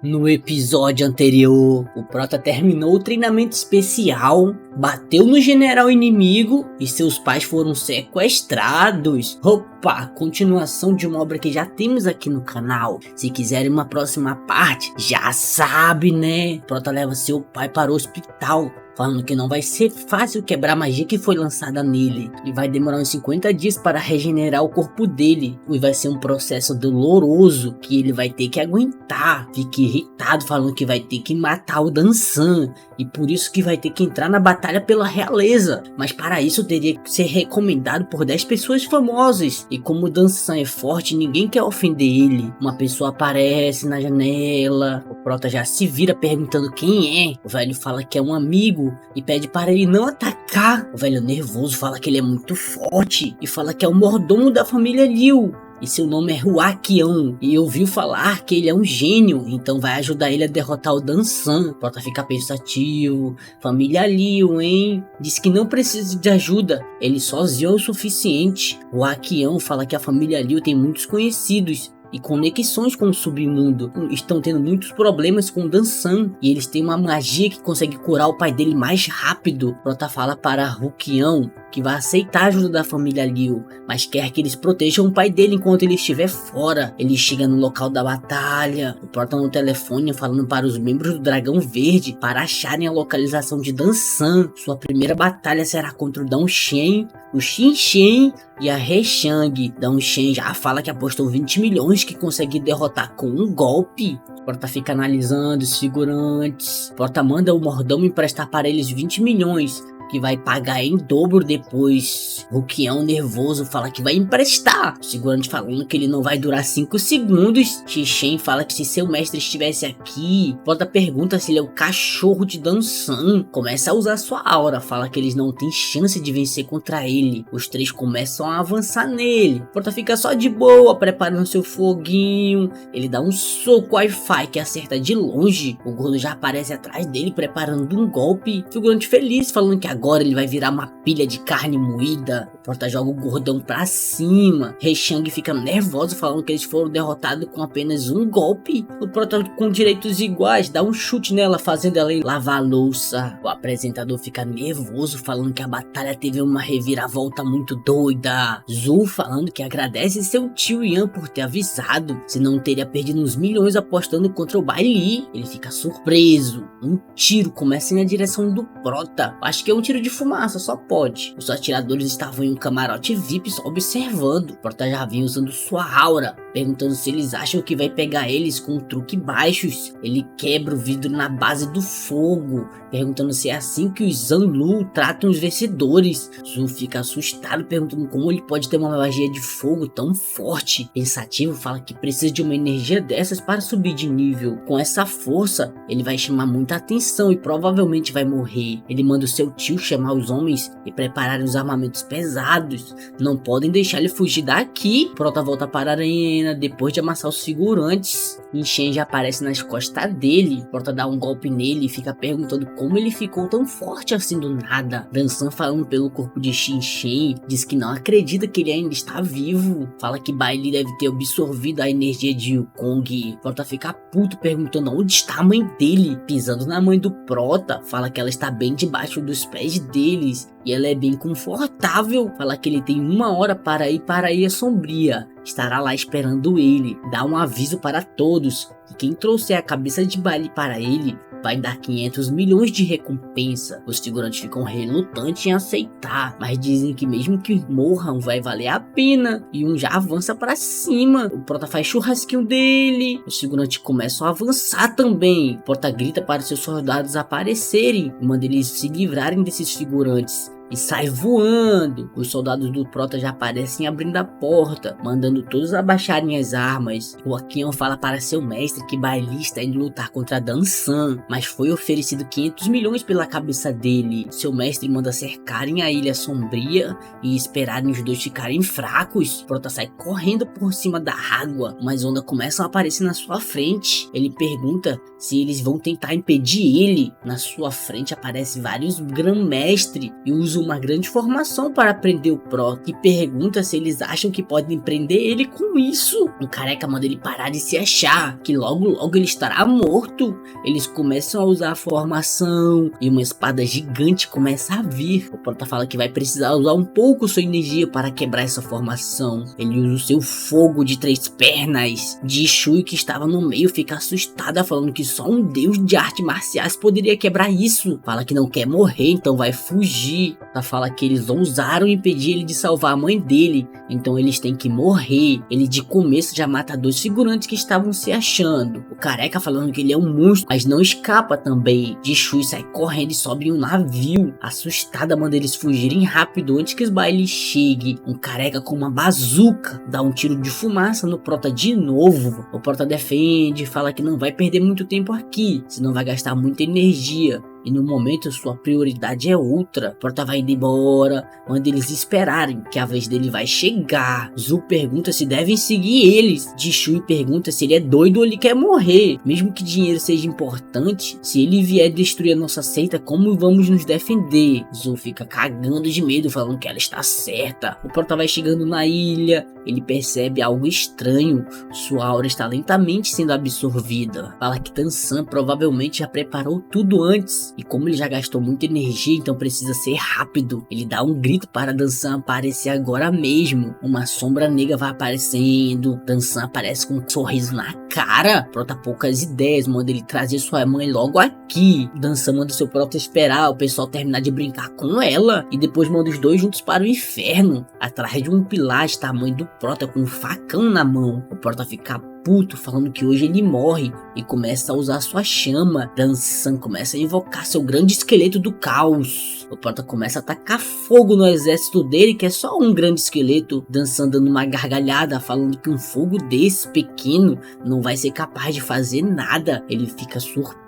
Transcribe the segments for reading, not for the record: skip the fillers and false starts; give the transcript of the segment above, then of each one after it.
No episódio anterior, o Prota terminou o treinamento especial, bateu no general inimigo e seus pais foram sequestrados. Opa, continuação de uma obra que já temos aqui no canal. Se quiserem uma próxima parte, já sabe, né? Prota leva seu pai para o hospital, falando que não vai ser fácil quebrar a magia que foi lançada nele. E vai demorar uns 50 dias para regenerar o corpo dele. E vai ser um processo doloroso que ele vai ter que aguentar. Fica irritado falando que vai ter que matar o Dansan. E por isso que vai ter que entrar na batalha pela realeza. Mas para isso teria que ser recomendado por 10 pessoas famosas. E como o Dansan é forte, ninguém quer ofender ele. Uma pessoa aparece na janela. O Prota já se vira perguntando quem é. O velho fala que é um amigo e pede para ele não atacar. O velho nervoso fala que ele é muito forte e fala que é o mordomo da família Liu. E seu nome é Huaqian, e ouviu falar que ele é um gênio, então vai ajudar ele a derrotar o Dansan. Prota fica pensativo. Família Liu, hein? Diz que não precisa de ajuda, ele sozinho é o suficiente. Huaqian fala que a família Liu tem muitos conhecidos e conexões com o submundo. Estão tendo muitos problemas com o Dansan e eles têm uma magia que consegue curar o pai dele mais rápido. Prota fala para Huaqian que vai aceitar a ajuda da família Liu, mas quer que eles protejam o pai dele enquanto ele estiver fora. Ele chega no local da batalha, o Prota no telefone falando para os membros do Dragão Verde para acharem a localização de Dansan. Sua primeira batalha será contra o Dan Shen, o Xin Shen e a He Shang. Dan Shen já fala que apostou 20 milhões que consegue derrotar com um golpe. Prota fica analisando os figurantes. Prota manda o mordomo emprestar para eles 20 milhões. Que vai pagar em dobro depois. Huaqian nervoso fala que vai emprestar. O figurante falando que ele não vai durar 5 segundos. Xixen fala que se seu mestre estivesse aqui. Prota pergunta se ele é o cachorro de Dansan. Começa a usar sua aura. Fala que eles não têm chance de vencer contra ele. Os três começam a avançar nele. Prota fica só de boa, preparando seu foguinho. Ele dá um soco Wi-Fi que acerta de longe. O gordo já aparece atrás dele preparando um golpe. Figurante feliz falando que agora ele vai virar uma pilha de carne moída. O Prota joga o gordão pra cima. He Shang fica nervoso falando que eles foram derrotados com apenas um golpe. O Prota com direitos iguais dá um chute nela, fazendo ela lavar a louça. O apresentador fica nervoso falando que a batalha teve uma reviravolta muito doida. Zhu falando que agradece seu tio Yan por ter avisado, senão teria perdido uns milhões apostando contra o Bai Li. Ele fica surpreso. Um tiro começa na direção do Prota. Acho que é um tiro de fumaça, só pode. Os atiradores estavam em um camarote VIP só observando. O Prota já vinha usando sua aura, perguntando se eles acham que vai pegar eles com truque baixos. Ele quebra o vidro na base do fogo, perguntando se é assim que os Zanlu tratam os vencedores. Zhu fica assustado, perguntando como ele pode ter uma magia de fogo tão forte. Pensativo fala que precisa de uma energia dessas para subir de nível. Com essa força, ele vai chamar muita atenção e provavelmente vai morrer. Ele manda o seu tio chamar os homens e prepararem os armamentos pesados. Não podem deixar ele fugir daqui. Prota volta para a arena depois de amassar os figurantes. Shen já aparece nas costas dele. Prota dá um golpe nele e fica perguntando como ele ficou tão forte assim do nada. Dansan falando pelo corpo de Shen diz que não acredita que ele ainda está vivo. Fala que Bai Li deve ter absorvido a energia de Wukong. Prota fica puto perguntando onde está a mãe dele. Pisando na mãe do Prota, fala que ela está bem debaixo dos pés deles e ela é bem confortável. Fala que ele tem 1 hora para ir para a Ilha Sombria. Estará lá esperando ele. Dá um aviso para todos que quem trouxer a cabeça de Bai Li para ele vai dar 500 milhões de recompensa. Os figurantes ficam relutantes em aceitar, mas dizem que mesmo que morram vai valer a pena. E um já avança para cima. O Prota faz churrasquinho dele. Os figurantes começam a avançar também. O Prota grita para seus soldados aparecerem e manda eles se livrarem desses figurantes. E sai voando. Os soldados do Prota já aparecem abrindo a porta, mandando todos abaixarem as armas. O Huaqian fala para seu mestre que Bai Li está indo lutar contra Dansan, mas foi oferecido 500 milhões pela cabeça dele. Seu mestre manda cercarem a Ilha Sombria e esperarem os dois ficarem fracos. O Prota sai correndo por cima da água, mas ondas começam a aparecer na sua frente. Ele pergunta se eles vão tentar impedir ele. Na sua frente aparecem vários grão-mestre e os usa uma grande formação para prender o Prota e pergunta se eles acham que podem prender ele com isso. O careca manda ele parar de se achar, que logo logo ele estará morto. Eles começam a usar a formação e uma espada gigante começa a vir. O Prota fala que vai precisar usar um pouco sua energia para quebrar essa formação. Ele usa o seu fogo de 3 pernas. Jishui, que estava no meio, fica assustada, falando que só um deus de artes marciais poderia quebrar isso. Fala que não quer morrer, então vai fugir. Ela fala que eles ousaram impedir ele de salvar a mãe dele, então eles têm que morrer. Ele de começo já mata 2 figurantes que estavam se achando. O careca falando que ele é um monstro, mas não escapa também. Jishui sai correndo e sobe em um navio. Assustada, manda eles fugirem rápido antes que os bailes cheguem. Um careca com uma bazuca dá um tiro de fumaça no Prota de novo. O Prota defende, fala que não vai perder muito tempo aqui, senão vai gastar muita energia. E no momento sua prioridade é outra. Prota vai indo embora, manda eles esperarem que a vez dele vai chegar. Zu pergunta se devem seguir eles. Jishui pergunta se ele é doido ou ele quer morrer. Mesmo que dinheiro seja importante, se ele vier destruir a nossa seita, como vamos nos defender? Zu fica cagando de medo, falando que ela está certa. O Prota vai chegando na ilha, ele percebe algo estranho. Sua aura está lentamente sendo absorvida. Fala que Dan-san provavelmente já preparou tudo antes. E como ele já gastou muita energia, então precisa ser rápido. Ele dá um grito para Dan-san aparecer agora mesmo. Uma sombra negra vai aparecendo. Dan-san aparece com um sorriso na cara. Prota poucas ideias, manda ele trazer sua mãe logo aqui. Dan-san manda seu Prota esperar o pessoal terminar de brincar com ela. E depois manda os dois juntos para o inferno. Atrás de um pilar está a mãe do Prota com um facão na mão. O Prota fica puto, falando que hoje ele morre e começa a usar sua chama. Dan-san começa a invocar seu grande esqueleto do caos. O Prota começa a atacar fogo no exército dele, que é só um grande esqueleto. Dan-san dando uma gargalhada, falando que um fogo desse pequeno não vai ser capaz de fazer nada. Ele fica surpreso.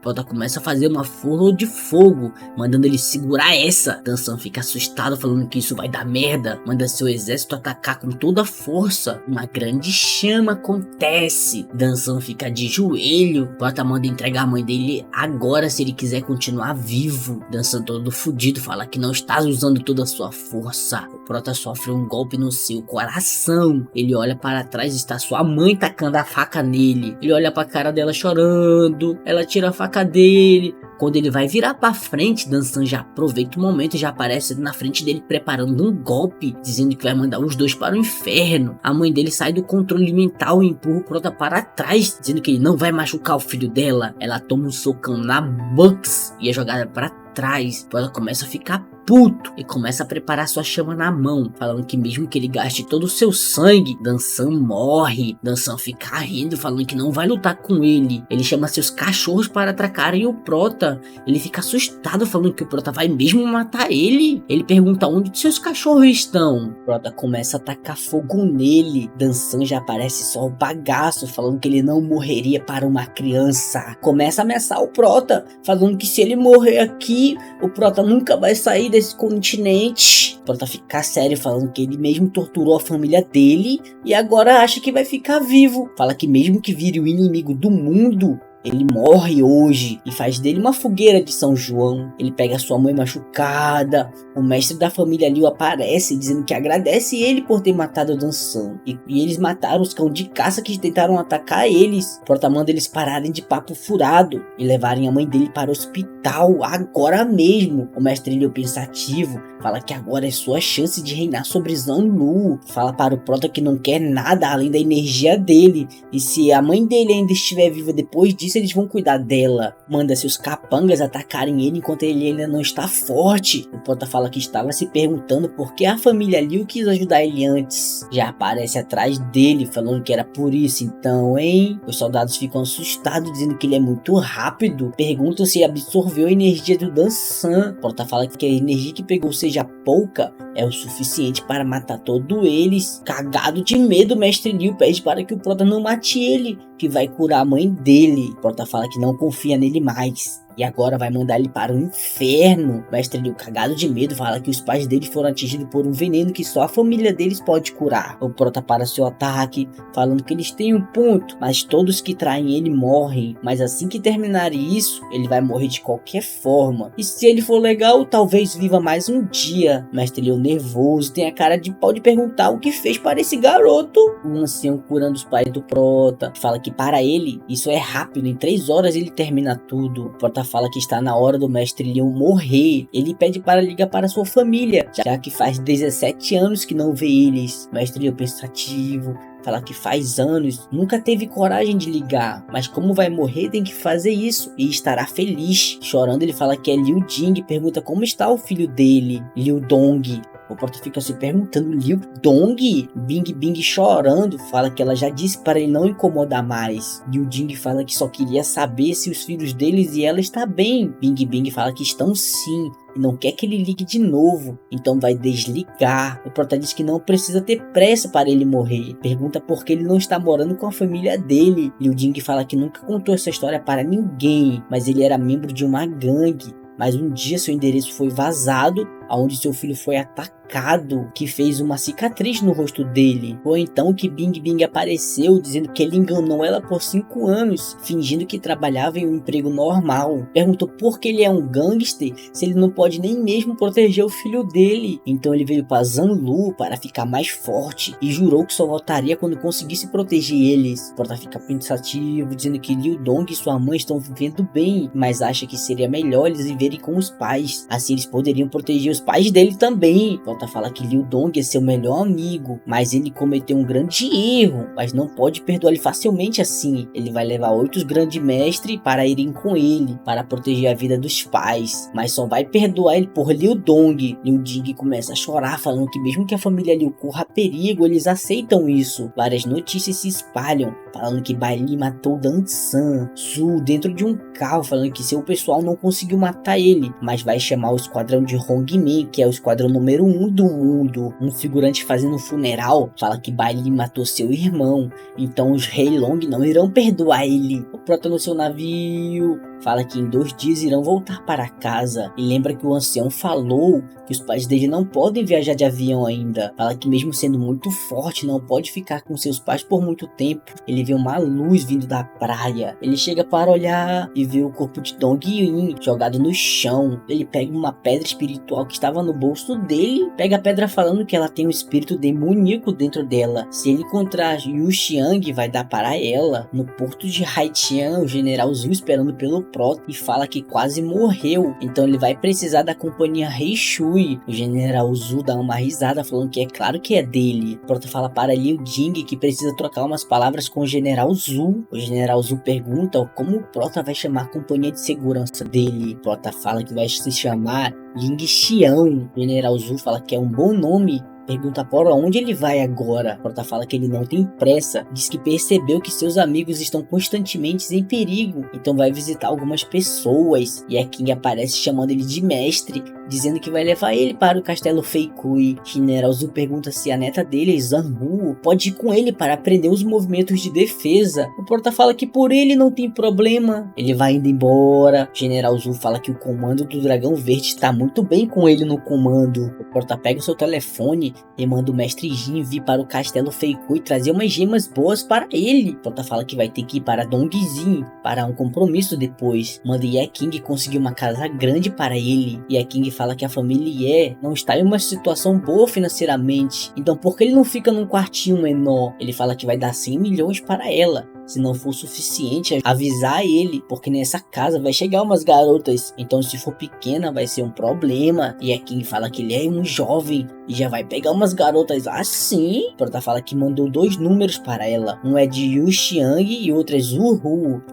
Prota começa a fazer uma forma de fogo, mandando ele segurar essa. Dan-san fica assustado, falando que isso vai dar merda. Manda seu exército atacar com toda a força. Uma grande chama acontece. Dan-san fica de joelho. Prota manda entregar a mãe dele agora se ele quiser continuar vivo. Dan-san todo fudido fala que não está usando toda a sua força. O Prota sofre um golpe no seu coração. Ele olha para trás e está sua mãe tacando a faca nele. Ele olha para a cara dela chorando. Ela tira a faca dele. Quando ele vai virar pra frente, Dan-san já aproveita o momento e já aparece na frente dele preparando um golpe, dizendo que vai mandar os dois para o inferno. A mãe dele sai do controle mental e empurra o Prota para trás, dizendo que ele não vai machucar o filho dela. Ela toma um socão na Bucks e é jogada para trás. Ela começa a ficar puto e começa a preparar sua chama na mão, falando que mesmo que ele gaste todo o seu sangue, Dan-san morre. Dan-san fica rindo, falando que não vai lutar com ele. Ele chama seus cachorros para atacarem o Prota. Ele fica assustado, falando que o Prota vai mesmo matar ele. Ele pergunta onde seus cachorros estão. O Prota começa a atacar fogo nele. Dan-san já aparece só o bagaço, falando que ele não morreria para uma criança. Começa a ameaçar o Prota, falando que se ele morrer aqui, o Prota nunca vai sair desse continente. Prota ficar sério, falando que ele mesmo torturou a família dele e agora acha que vai ficar vivo. Fala que mesmo que vire o inimigo do mundo, ele morre hoje e faz dele uma fogueira de São João. Ele pega sua mãe machucada. O mestre da família Liu aparece, dizendo que agradece ele por ter matado o Dan-san. E eles mataram os cão de caça que tentaram atacar eles. Prota manda eles pararem de papo furado e levarem a mãe dele para o hospital agora mesmo. O mestre Liu, pensativo, fala que agora é sua chance de reinar sobre Zanlu. Fala para o Prota que não quer nada além da energia dele. E se a mãe dele ainda estiver viva depois disso, eles vão cuidar dela. Manda seus capangas atacarem ele enquanto ele ainda não está forte. O Prota fala que estava se perguntando por que a família Liu quis ajudar ele antes. Já aparece atrás dele, falando que era por isso então, hein? Os soldados ficam assustados, dizendo que ele é muito rápido. Perguntam se absorveu a energia do Dan-san. O Prota fala que a energia que pegou seja pouca, é o suficiente para matar todos eles. Cagado de medo, o mestre Liu pede para que o Prota não mate ele, que vai curar a mãe dele. O Prota fala que não confia nele mais. e agora vai mandar ele para o inferno. O Mestre Liu, cagado de medo, fala que os pais dele foram atingidos por um veneno que só a família deles pode curar. O Prota para seu ataque, falando que eles têm um ponto, mas todos que traem ele morrem. Mas assim que terminarem isso, ele vai morrer de qualquer forma. E se ele for legal, talvez viva mais um dia. O Mestre Liu, nervoso, tem a cara de pau de perguntar o que fez para esse garoto. O ancião, curando os pais do Prota, fala que para ele isso é rápido, em 3 horas ele termina tudo. O Prota fala que está na hora do Mestre Leon morrer. Ele pede para ligar para sua família, já que faz 17 anos que não vê eles. O Mestre Leon, pensativo, fala que faz anos, nunca teve coragem de ligar, mas como vai morrer tem que fazer isso e estará feliz. Chorando, ele fala que é Liu Jing, pergunta como está o filho dele, Liu Dong. O Prota fica se perguntando, Liu Dong? Bing Bing, chorando, fala que ela já disse para ele não incomodar mais. Liu Jing fala que só queria saber se os filhos deles e ela está bem. Bing Bing fala que estão sim, e não quer que ele ligue de novo, então vai desligar. O Prota diz que não precisa ter pressa para ele morrer. Pergunta por que ele não está morando com a família dele. Liu Jing fala que nunca contou essa história para ninguém, mas ele era membro de uma gangue. Mas um dia seu endereço foi vazado, onde seu filho foi atacado, que fez uma cicatriz no rosto dele. Foi então que Bing Bing apareceu, dizendo que ele enganou ela por 5 anos, fingindo que trabalhava em um emprego normal. Perguntou por que ele é um gangster, se ele não pode nem mesmo proteger o filho dele. Então ele veio para Zanlu para ficar mais forte, e jurou que só voltaria quando conseguisse proteger eles. O Prota fica pensativo, dizendo que Liu Dong e sua mãe estão vivendo bem, mas acha que seria melhor eles viverem com os pais, assim eles poderiam proteger os pais dele também. Prota fala que Liu Dong é seu melhor amigo, mas ele cometeu um grande erro, mas não pode perdoar ele facilmente assim. Ele vai levar 8 grandes mestres para irem com ele, para proteger a vida dos pais, mas só vai perdoar ele por Liu Dong. Liu Jing começa a chorar, falando que mesmo que a família Liu corra perigo, eles aceitam isso. Várias notícias se espalham, falando que Bai Li matou Dan San Su dentro de um carro, falando que seu pessoal não conseguiu matar ele, mas vai chamar o esquadrão de Hongmei, que é o esquadrão número 1 do mundo. Um figurante fazendo um funeral fala que Bai Li matou seu irmão, então os Rei Long não irão perdoar ele. O Prota no seu navio fala que em 2 dias irão voltar para casa, e lembra que o ancião falou que os pais dele não podem viajar de avião ainda. Fala que mesmo sendo muito forte, não pode ficar com seus pais por muito tempo. Ele vê uma luz vindo da praia. Ele chega para olhar e vê o corpo de Dong Yin jogado no chão. Ele pega uma pedra espiritual que estava no bolso dele, pega a pedra falando que ela tem um espírito demoníaco dentro dela. Se ele encontrar Yu Xiang, vai dar para ela. No porto de Haitian, o general Zhu esperando pelo Prota e fala que quase morreu, então ele vai precisar da companhia Rei Shui. O general Zhu dá uma risada, falando que é claro que é dele. O Prota fala para Liu Jing que precisa trocar umas palavras com o general Zhu. O general Zhu pergunta como o Prota vai chamar a companhia de segurança dele. O Prota fala que vai se chamar Ling Xiang. O general Zhu fala que é um bom nome. Pergunta para onde ele vai agora. Prota fala que ele não tem pressa. Diz que percebeu que seus amigos estão constantemente em perigo, então vai visitar algumas pessoas. E a King aparece chamando ele de mestre, dizendo que vai levar ele para o castelo Fei Kui. General Zhu pergunta se a neta dele, Zanhu, pode ir com ele para aprender os movimentos de defesa. O Prota fala que por ele não tem problema. Ele vai indo embora. General Zhu fala que o comando do Dragão Verde está muito bem com ele no comando. O Prota pega o seu telefone e manda o mestre Jin vir para o castelo Fei Kui e trazer umas gemas boas para ele. Prota fala que vai ter que ir para Dongzin para um compromisso depois. Manda Ye King conseguir uma casa grande para ele. Ye King fala que a família Ye não está em uma situação boa financeiramente, então por que ele não fica num quartinho menor? Ele fala que vai dar 100 milhões para ela. Se não for suficiente, avisar ele, porque nessa casa vai chegar umas garotas, então se for pequena vai ser um problema. E King fala que ele é um jovem e já vai pegar umas garotas assim. Prota fala que mandou 2 números para ela, um é de Yu Xiang e outro é Zhu.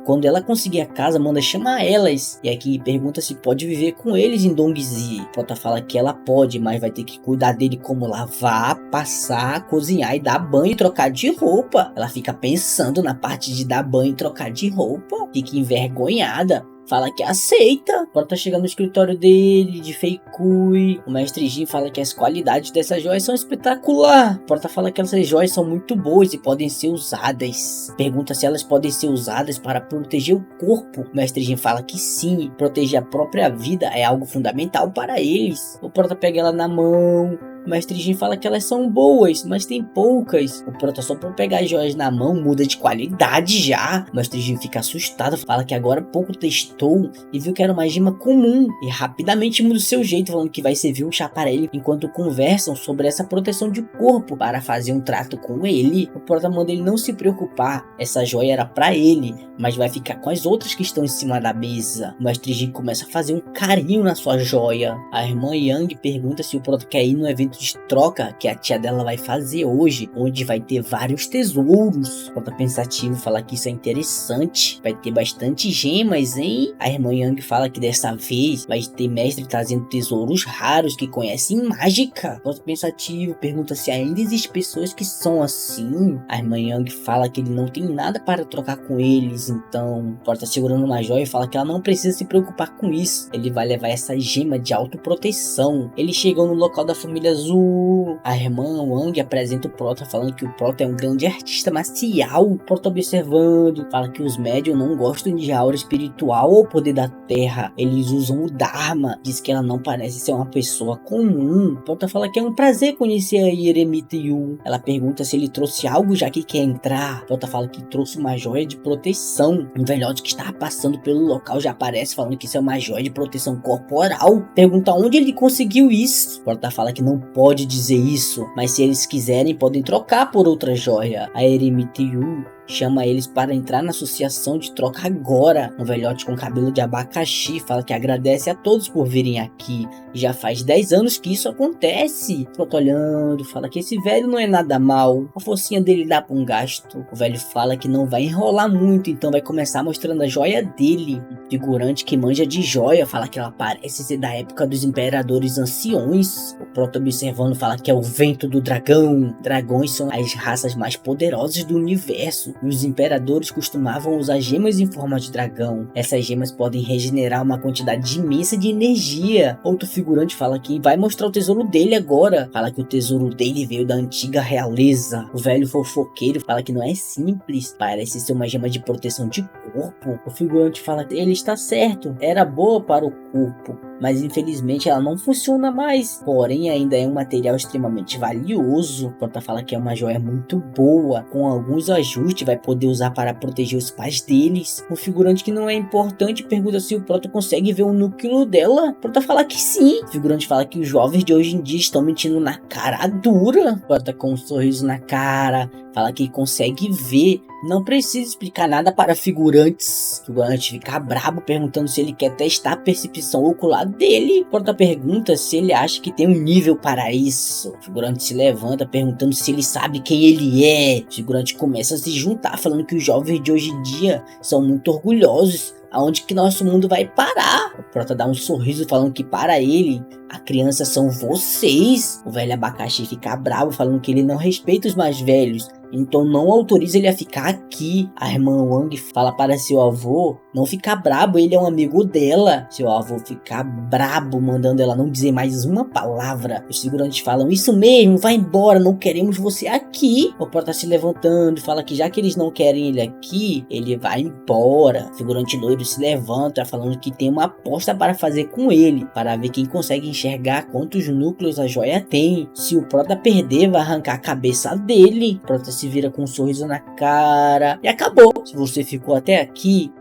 Quando ela conseguir a casa, manda chamar elas. E King pergunta se pode viver com eles em Dongzi. Prota fala que ela pode, mas vai ter que cuidar dele como lavar, passar, cozinhar e dar banho e trocar de roupa. Ela fica pensando na parte de dar banho e trocar de roupa, fica envergonhada. fala que aceita. O Prota chega no escritório dele, de Feikui. O mestre Jin fala que as qualidades dessas joias são espetaculares. O Prota fala que essas joias são muito boas e podem ser usadas. Pergunta se elas podem ser usadas para proteger o corpo. O mestre Jin fala que sim, proteger a própria vida é algo fundamental para eles. O Prota pega ela na mão. O mestre Jin fala que elas são boas, mas tem poucas. O Prota só por pegar as joias na mão muda de qualidade já. O mestre Jin fica assustado, fala que agora pouco testou e viu que era uma gema comum. E rapidamente muda o seu jeito, falando que vai servir um chá para ele enquanto conversam sobre essa proteção de corpo para fazer um trato com ele. O Prota manda ele não se preocupar, essa joia era para ele, mas vai ficar com as outras que estão em cima da mesa. O mestre Jin começa a fazer um carinho na sua joia. A irmã Yang pergunta se o Prota quer ir no evento de troca que a tia dela vai fazer hoje, onde vai ter vários tesouros. Prota pensativo fala que isso é interessante, vai ter bastante gemas, hein? A irmã Yang fala que dessa vez vai ter mestre trazendo tesouros raros que conhecem mágica. Prota pensativo pergunta se ainda existem pessoas que são assim. A irmã Yang fala que ele não tem nada para trocar com eles, então Prota segurando uma joia e fala que ela não precisa se preocupar com isso, ele vai levar essa gema de autoproteção. Eles chegam no local da família Azul. A irmã Wang apresenta o Prota falando que o Prota é um grande artista marcial. O Prota observando, fala que os médiums não gostam de aura espiritual ou poder da terra, eles usam o Dharma. Diz que ela não parece ser uma pessoa comum. O Prota fala que é um prazer conhecer a Eremita Yu. Ela pergunta se ele trouxe algo já que quer entrar. O Prota fala que trouxe uma joia de proteção. Um velhote que estava passando pelo local já aparece falando que isso é uma joia de proteção corporal. Pergunta onde ele conseguiu isso. O Prota fala que não pode dizer isso, mas se eles quiserem podem trocar por outra joia. A Eremita Yu chama eles para entrar na associação de troca agora. Um velhote com cabelo de abacaxi fala que agradece a todos por virem aqui. Já faz 10 anos que isso acontece. Prota olhando, fala que esse velho não é nada mal. A forcinha dele dá para um gasto. O velho fala que não vai enrolar muito, então vai começar mostrando a joia dele. O figurante que manja de joia fala que ela parece ser da época dos imperadores anciões. O Prota observando fala que é o vento do dragão. Dragões são as raças mais poderosas do universo. Os imperadores costumavam usar gemas em forma de dragão. Essas gemas podem regenerar uma quantidade imensa de energia. Outro figurante fala que vai mostrar o tesouro dele agora. Fala que o tesouro dele veio da antiga realeza. O velho fofoqueiro fala que não é simples, parece ser uma gema de proteção de corpo. O figurante fala que ele está certo, era boa para o corpo, mas infelizmente ela não funciona mais. Porém, ainda é um material extremamente valioso. Prota fala que é uma joia muito boa, com alguns ajustes vai poder usar para proteger os pais deles. O figurante que não é importante pergunta se o Prota consegue ver o núcleo dela. Prota fala que sim. O figurante fala que os jovens de hoje em dia estão mentindo na cara dura. Prota com um sorriso na cara fala que consegue ver. Não precisa explicar nada para figurantes. O figurante fica brabo perguntando se ele quer testar a percepção ocular dele. Prota pergunta se ele acha que tem um nível para isso. O figurante se levanta perguntando se ele sabe quem ele é. O figurante começa a se juntar falando que os jovens de hoje em dia são muito orgulhosos. Aonde que nosso mundo vai parar? O Prota dá um sorriso falando que para ele, a criança são vocês. O velho abacaxi fica bravo falando que ele não respeita os mais velhos, então não autoriza ele a ficar aqui. A irmã Wang fala para seu avô não ficar brabo, ele é um amigo dela. Seu avô fica brabo, mandando ela não dizer mais uma palavra. Os figurantes falam, isso mesmo, vai embora, não queremos você aqui. O Prota se levantando, fala que já que eles não querem ele aqui, ele vai embora. O figurante loiro se levanta, falando que tem uma aposta para fazer com ele, para ver quem consegue enxergar quantos núcleos a joia tem. Se o Prota perder, vai arrancar a cabeça dele. O Prota se vira com um sorriso na cara. E acabou. Se você ficou até aqui,